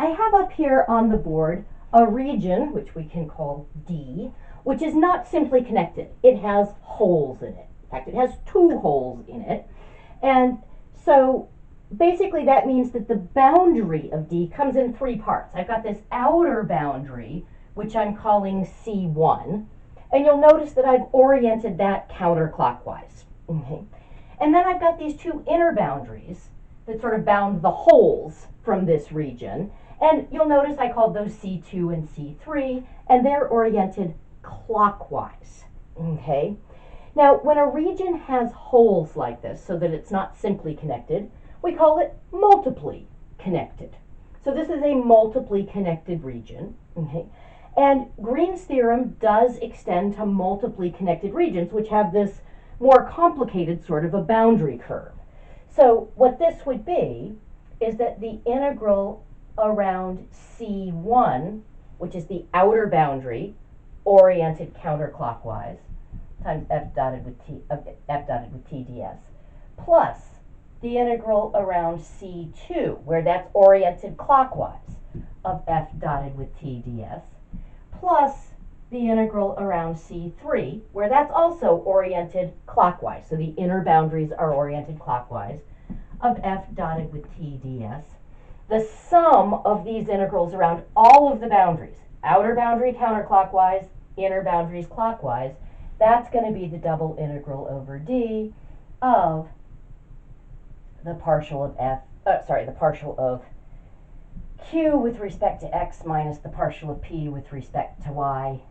I have up here on the board a region, which we can call D, which is not simply connected. It has holes in it. In fact, it has two holes in it. And so basically that means that the boundary of D comes in three parts. I've got this outer boundary, which I'm calling C1. And you'll notice that I've oriented that counterclockwise. Okay. And then I've got these two inner boundaries that sort of bound the holes from this region. And you'll notice I called those C2 and C3, and they're oriented clockwise. Okay. Now, when a region has holes like this, so that it's not simply connected, we call it multiply connected. So this is a multiply connected region. Okay. And Green's theorem does extend to multiply connected regions, which have this more complicated sort of a boundary curve. So what this would be is that the integral around C1, which is the outer boundary, oriented counterclockwise, times f dotted with t ds, plus the integral around C2, where that's oriented clockwise, of f dotted with t ds, plus the integral around C3, where that's also oriented clockwise. So the inner boundaries are oriented clockwise, of f dotted with t ds. The sum of these integrals around all of the boundaries, outer boundary counterclockwise, inner boundaries clockwise, that's going to be the double integral over d of the partial of q with respect to x minus the partial of p with respect to y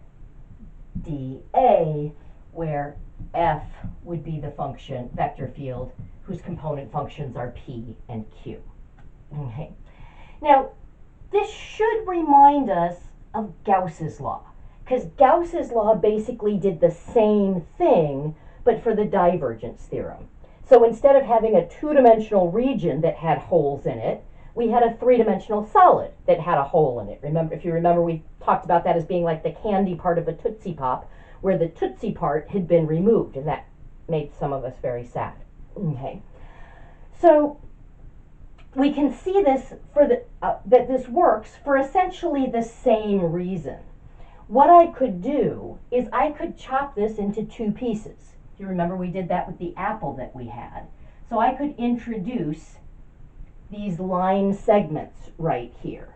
dA, where f would be the function vector field whose component functions are p and q. Okay. Now, this should remind us of Gauss's law, because Gauss's law basically did the same thing, but for the divergence theorem. So instead of having a two-dimensional region that had holes in it, we had a three-dimensional solid that had a hole in it. If you remember, we talked about that as being like the candy part of a Tootsie Pop, where the Tootsie part had been removed, and that made some of us very sad. Okay, so we can see this that this works for essentially the same reason. What I could do is I could chop this into two pieces. If you remember, we did that with the apple that we had. So I could introduce these line segments right here.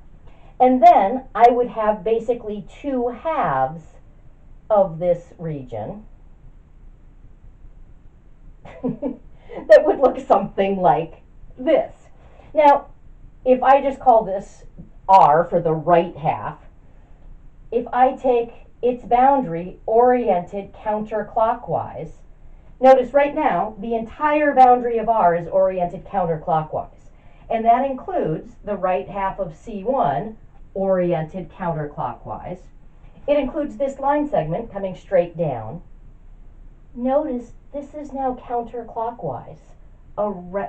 And then I would have basically two halves of this region that would look something like this. Now, if I just call this R for the right half, if I take its boundary oriented counterclockwise, notice right now the entire boundary of R is oriented counterclockwise. And that includes the right half of C1 oriented counterclockwise. It includes this line segment coming straight down. Notice this is now counterclockwise,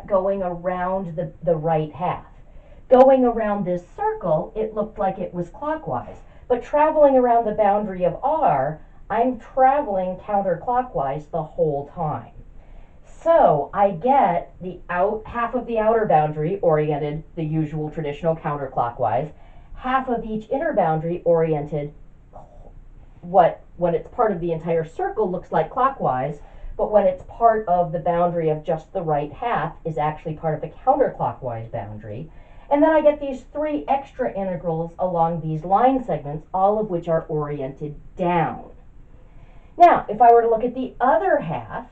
going around the right half. Going around this circle, it looked like it was clockwise. But traveling around the boundary of R, I'm traveling counterclockwise the whole time. So I get the half of the outer boundary oriented the usual traditional counterclockwise, half of each inner boundary oriented what, when it's part of the entire circle, looks like clockwise, but when it's part of the boundary of just the right half is actually part of the counterclockwise boundary. And then I get these three extra integrals along these line segments, all of which are oriented down. Now, if I were to look at the other half,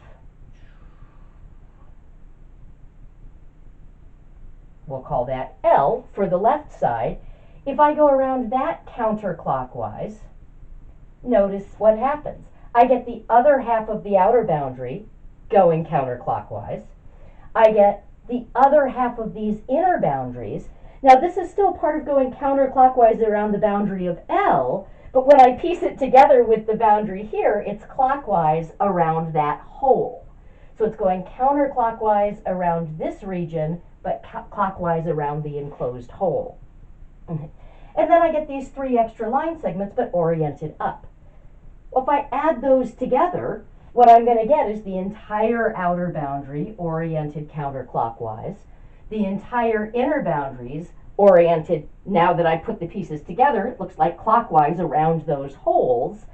we'll call that L for the left side. If I go around that counterclockwise, notice what happens. I get the other half of the outer boundary going counterclockwise. I get the other half of these inner boundaries. Now, this is still part of going counterclockwise around the boundary of L, but when I piece it together with the boundary here, it's clockwise around that hole. So it's going counterclockwise around this region, but clockwise around the enclosed hole. And then I get these three extra line segments, but oriented up. Well, if I add those together, what I'm going to get is the entire outer boundary oriented counterclockwise, the entire inner boundaries oriented. Now that I put the pieces together, it looks like clockwise around those holes,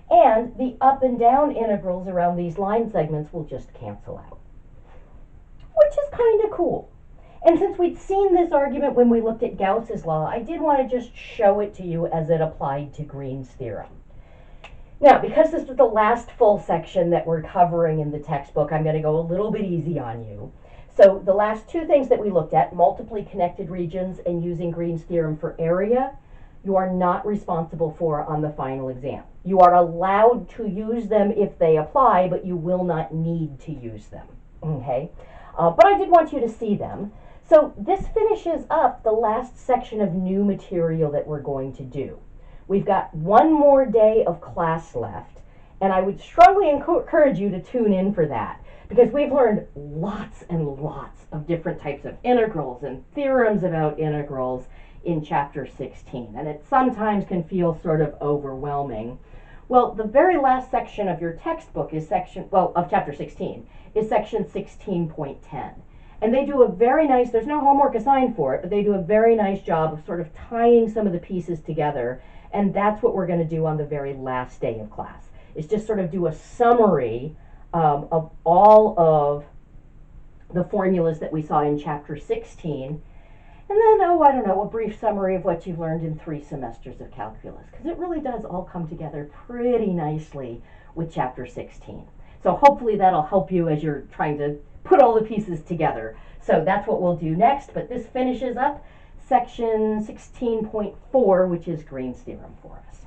and the up and down integrals around these line segments will just cancel out, which is kind of cool. And since we'd seen this argument when we looked at Gauss's law, I did want to just show it to you as it applied to Green's theorem. Now, because this is the last full section that we're covering in the textbook, I'm going to go a little bit easy on you. So the last two things that we looked at, multiply connected regions and using Green's theorem for area, you are not responsible for on the final exam. You are allowed to use them if they apply, but you will not need to use them, okay? But I did want you to see them. So this finishes up the last section of new material that we're going to do. We've got one more day of class left, and I would strongly encourage you to tune in for that, because we've learned lots and lots of different types of integrals and theorems about integrals in chapter 16, and it sometimes can feel sort of overwhelming. Well, the very last section of your textbook is of chapter 16, is section 16.10. And they do a very nice, there's no homework assigned for it, but they do a very nice job of sort of tying some of the pieces together. And that's what we're going to do on the very last day of class, is just sort of do a summary of all of the formulas that we saw in chapter 16. And then, a brief summary of what you've learned in 3 semesters of calculus, because it really does all come together pretty nicely with chapter 16. So hopefully that'll help you as you're trying to put all the pieces together. So that's what we'll do next, but this finishes up section 16.4, which is Green's theorem for us.